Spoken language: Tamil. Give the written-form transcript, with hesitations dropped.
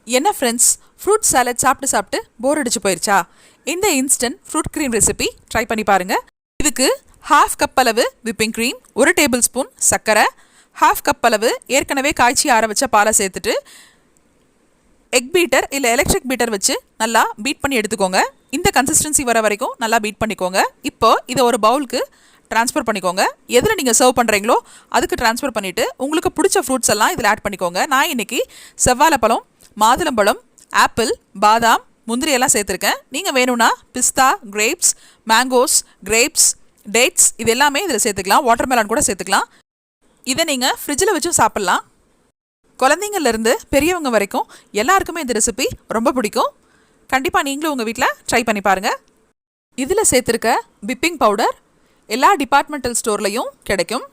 என்ன ஃப்ரெண்ட்ஸ், ஃப்ரூட் சாலட் சாப்பிட்டு சாப்பிட்டு போர் அடிச்சு போயிருச்சா? இந்த instant fruit cream recipe try பண்ணி பாருங்க. இதுக்கு ½ கப் அளவு விப்பிங் க்ரீம், 1 டேபிள் ஸ்பூன் சர்க்கரை, ½ கப் அளவு ஏற்கனவே காய்ச்சி ஆற வச்ச பாலை சேர்த்துட்டு எக் பீட்டர் இல்லை எலக்ட்ரிக் பீட்டர் வச்சு நல்லா பீட் பண்ணி எடுத்துக்கோங்க. இந்த கன்சிஸ்டன்சி வர வரைக்கும் நல்லா பீட் பண்ணிக்கோங்க. இப்போ இதை ஒரு பவுலுக்கு ட்ரான்ஸ்ஃபர் பண்ணிக்கோங்க. எதில் நீங்கள் சர்வ் பண்ணுறீங்களோ அதுக்கு ட்ரான்ஸ்ஃபர் பண்ணிவிட்டு உங்களுக்கு பிடிச்ச ஃப்ரூட்ஸ் எல்லாம் இதில் ஆட் பண்ணிக்கோங்க. நான் இன்றைக்கி செவ்வாழைப்பழம், மாதுளம்பழம், ஆப்பிள், பாதாம், முந்திரி எல்லாம் சேர்த்துருக்கேன். நீங்கள் வேணும்னா பிஸ்தா, கிரேப்ஸ், மேங்கோஸ், கிரேப்ஸ், டேட்ஸ் இது எல்லாமே இதில் சேர்த்துக்கலாம். வாட்டர்மெலான் கூட சேர்த்துக்கலாம். இதை நீங்கள் ஃப்ரிட்ஜில் வச்சும் சாப்பிட்லாம். குழந்தைங்கள்லேருந்து பெரியவங்க வரைக்கும் எல்லாருக்குமே இந்த ரெசிபி ரொம்ப பிடிக்கும். கண்டிப்பாக நீங்களும் உங்கள் வீட்டில் ட்ரை பண்ணி பாருங்கள். இதில் சேர்த்துருக்க விப்பிங் பவுடர் எல்லா டிபார்ட்மெண்டல் ஸ்டோர்லேயும் கிடைக்கும்.